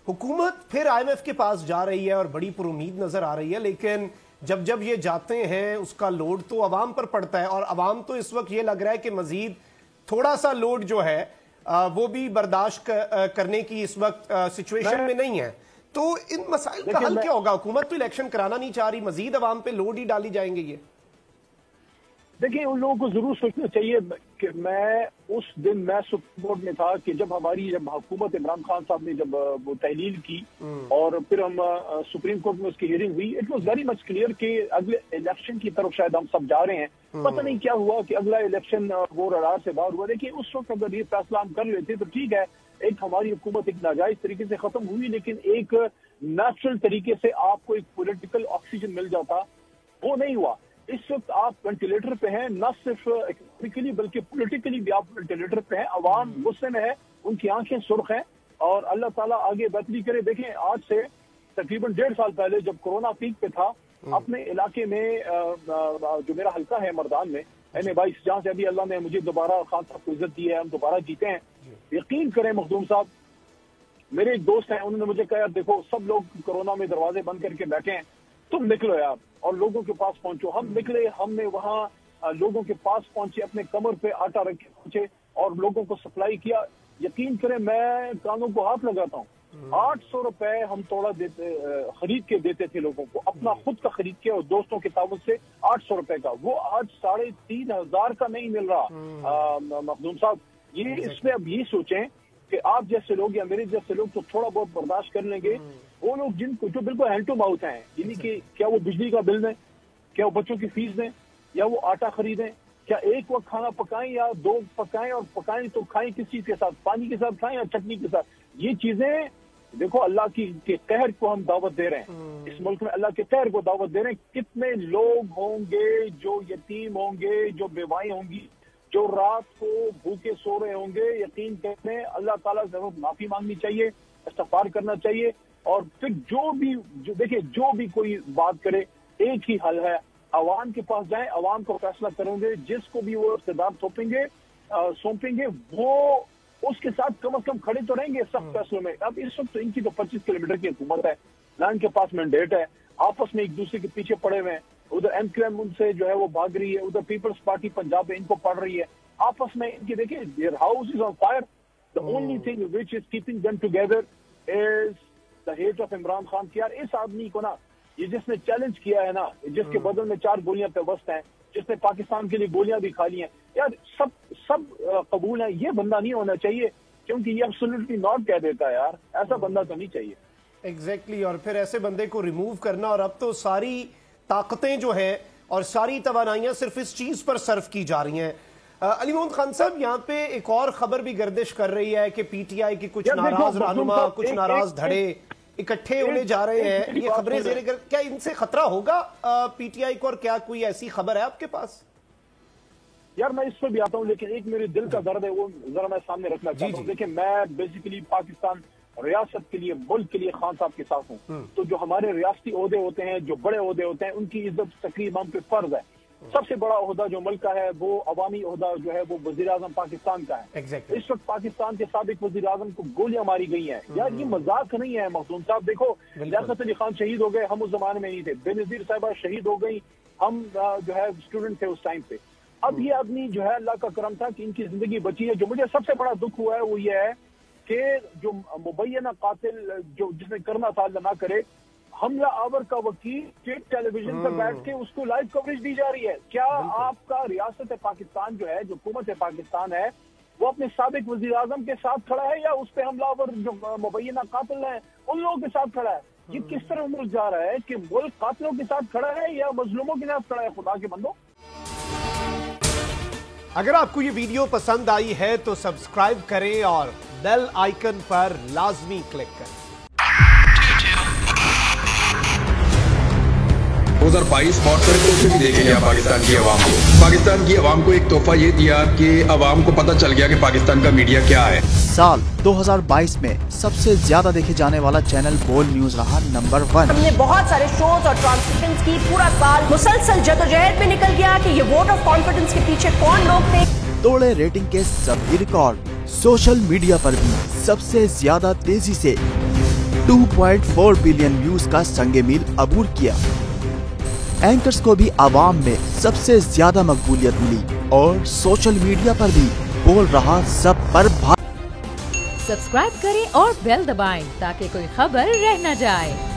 हुकूमत फिर IMF के पास जा रही है और बड़ी पुरुमीद नजर आ रही है, लेकिन जब ये जाते हैं उसका लोड तो अवाम पर पड़ता है, और अवाम तो इस वक्त ये लग रहा है कि मजीद थोड़ा सा लोड जो है वो भी बर्दाश्त करने की इस वक्त सिचुएशन में नहीं है। तो इन मसाइल का हल क्या होगा? हुकूमत तो इलेक्शन कराना नहीं चाह रही, मजीद अवाम पे लोड ही डाली जाएंगे ये। देखिए, उन लोगों को जरूर सोचना चाहिए कि मैं उस दिन मैं सुप्रीम कोर्ट में था कि जब हुकूमत इमरान खान साहब ने जब वो तहलील की और फिर हम सुप्रीम कोर्ट में उसकी हियरिंग हुई, it was very much clear कि अगले इलेक्शन की तरफ शायद हम सब जा रहे हैं। पता नहीं क्या हुआ कि अगला इलेक्शन वो रडार से बाहर हुआ। देखिए, उस वक्त अगर ये फैसला हम कर लेते तो ठीक है, एक हमारी हुकूमत एक नाजायज तरीके से खत्म हुई, लेकिन एक नेचुरल तरीके से आपको एक पॉलिटिकल ऑक्सीजन मिल जाता, वो नहीं हुआ। इस वक्त आप वेंटिलेटर पे हैं, न सिर्फ इकोनॉमिकली बल्कि पॉलिटिकली भी आप वेंटिलेटर पे हैं। अवाम गुस्से में है, उनकी आंखें सुर्ख हैं और अल्लाह ताला आगे बेहतरी करे। देखें, आज से तकरीबन 1.5 साल पहले जब कोरोना पीक पे था, अपने इलाके में जो मेरा हल्का है मर्दान में NA-22, जहाँ से अभी अल्लाह ने मुझे दोबारा खान साहब को इज्जत दी है, हम दोबारा जीते हैं। यकीन करें मखदूम साहब, मेरे एक दोस्त हैं, उन्होंने मुझे कहा, देखो सब लोग कोरोना में दरवाजे बंद करके बैठे हैं, तुम निकलो यार और लोगों के पास पहुंचो। हम निकले, हमने वहाँ लोगों के पास पहुंचे, अपने कमर पे आटा रख के पहुंचे और लोगों को सप्लाई किया। यकीन करें, मैं कानों को हाथ लगाता हूँ, 800 रुपए हम तोड़ा खरीद के देते थे लोगों को, अपना खुद का खरीद के और दोस्तों के ताबूत से 800 रुपए का, वो आज 3,500 का नहीं मिल रहा। मखदूम साहब, ये इसमें अब ये सोचें कि आप जैसे लोग या मेरे जैसे लोग तो थोड़ा बहुत बर्दाश्त कर लेंगे, वो लोग जिनको जो बिल्कुल हैंड टू माउथ हैं, यानी कि क्या वो बिजली का बिल दें, क्या वो बच्चों की फीस दें, या वो आटा खरीदें, क्या एक वक्त खाना पकाएं या 2 पकाएं, और पकाएं तो खाएं किस चीज के साथ, पानी के साथ खाएं या चटनी के साथ। ये चीजें देखो, अल्लाह के कहर को हम दावत दे रहे हैं, इस मुल्क में अल्लाह के कहर को दावत दे रहे हैं। कितने लोग होंगे जो यतीम होंगे, जो बेवाएं होंगी, जो रात को भूखे सो रहे होंगे। यकीन कहते हैं अल्लाह ताला से माफी मांगनी चाहिए, इस्तिग़फ़ार करना चाहिए, और फिर देखिए जो भी कोई बात करे, एक ही हल है, अवाम के पास जाएं, अवाम को फैसला करेंगे, जिसको भी वो इख्तियार सौंपेंगे वो उसके साथ कम से कम खड़े तो रहेंगे सख्त फैसलों में। अब इस वक्त तो इनकी तो 25 किलोमीटर की हुकूमत है, ना इनके पास मैंडेट है, आपस में एक दूसरे के पीछे पड़े हुए हैं। उधर MQM उनसे जो है वो भाग रही है, उधर पीपल्स पार्टी पंजाब में इनको पड़ रही है, आपस में इनकी देखिए their house is on fire. The only thing which is keeping them together is the hate of Imran Khan. यार इस आदमी को ना, ये जिसने चैलेंज किया है ना, जिसके बदल में 4 गोलियां पेवस्त हैं, जिसने पाकिस्तान के लिए गोलियां भी खा ली हैं, यार सब कबूल है, ये बंदा नहीं होना चाहिए, क्योंकि ये एब्सोल्युटली नॉट कह देता है। यार ऐसा बंदा तो नहीं चाहिए। एग्जैक्टली, और फिर ऐसे बंदे को रिमूव करना, और अब तो सारी ताकतें जो है और सारी तवानाइयां सिर्फ इस चीज पर सर्व की जा रही हैं। अली मोहम्मद खान साहब, यहाँ पे एक और खबर भी गर्दिश कर रही है कि PTI की कुछ नाराज रहनुमा, कुछ नाराज धड़े इकट्ठे होने जा रहे हैं। ये खबरें क्या इनसे खतरा होगा PTI को, और क्या कोई ऐसी खबर है आपके पास? यार मैं इस पर भी आता हूँ, लेकिन एक मेरे दिल का दर्द है, वो जरा मैं सामने रखना चाहता हूँ। देखिए, मैं बेसिकली पाकिस्तान रियासत के लिए, मुल्क के लिए खान साहब के साथ हूँ। तो जो हमारे रियासती ओहदे होते हैं, जो बड़े ओहदे होते हैं, उनकी इज्जत तकरीब हम पे फर्ज है। सबसे बड़ा ओहदा जो मुल्क का है वो अवामी ओहदा जो है वो वज़ीर आज़म पाकिस्तान का है। इस वक्त पाकिस्तान के साबिक वज़ीर आज़म को गोलियां मारी गई हैं। यार ये मजाक नहीं है मखदूम साहब। देखो, लियाकत अली खान शहीद हो गए, हम उस जमाने में नहीं थे। बेनज़ीर साहिबा शहीद हो गई, हम जो है स्टूडेंट थे उस टाइम पे। अब ये आदमी जो है, अल्लाह का करम था कि इनकी जिंदगी बची है। जो मुझे सबसे बड़ा दुख हुआ है वो ये है कि जो मुबैना कातिल जो जिसने करना था, अल्लाह ना करे, हमला आवर का वकील स्टेट टेलीविजन पर बैठ के उसको लाइव कवरेज दी जा रही है। क्या आपका रियासत पाकिस्तान जो है, जो हुकूमत पाकिस्तान है, वो अपने साबिक वजीर आजम के साथ खड़ा है, या उस पर हमलावर जो मुबैना कातिल है उन लोगों के साथ खड़ा है? ये किस तरह मुल्क जा रहा है कि मुल्क कातिलों के साथ खड़ा है या मजलूमों के साथ खड़ा है? खुदा के बंदो, अगर आपको ये वीडियो पसंद आई है तो सब्सक्राइब करें और बेल आइकन पर लाजमी क्लिक करें। 2022 हॉट सर्कल से भी देखेंगे आप पाकिस्तान की आवाम को। पाकिस्तान की आवाम को एक तोहफा ये दिया कि आवाम को पता चल गया कि पाकिस्तान का मीडिया क्या है। साल 2022 में सबसे ज्यादा देखे जाने वाला चैनल बोल न्यूज रहा नंबर 1। हमने बहुत सारे शोज और ट्रांसमिशंस की, पूरा साल मुसलसल जदोजहद में निकल गया कि ये वोट ऑफ कॉन्फिडेंस के पीछे कौन लोग थे। तोड़े रेटिंग के सभी रिकॉर्ड। सोशल मीडिया पर भी सबसे ज्यादा तेजी से 2.4 बिलियन व्यूज का संगे मील अबूर किया। एंकर्स को भी आवाम में सबसे ज्यादा मकबूलियत मिली और सोशल मीडिया पर भी बोल रहा सब पर सब्सक्राइब करें और बेल दबाएं ताकि कोई खबर रह न जाए।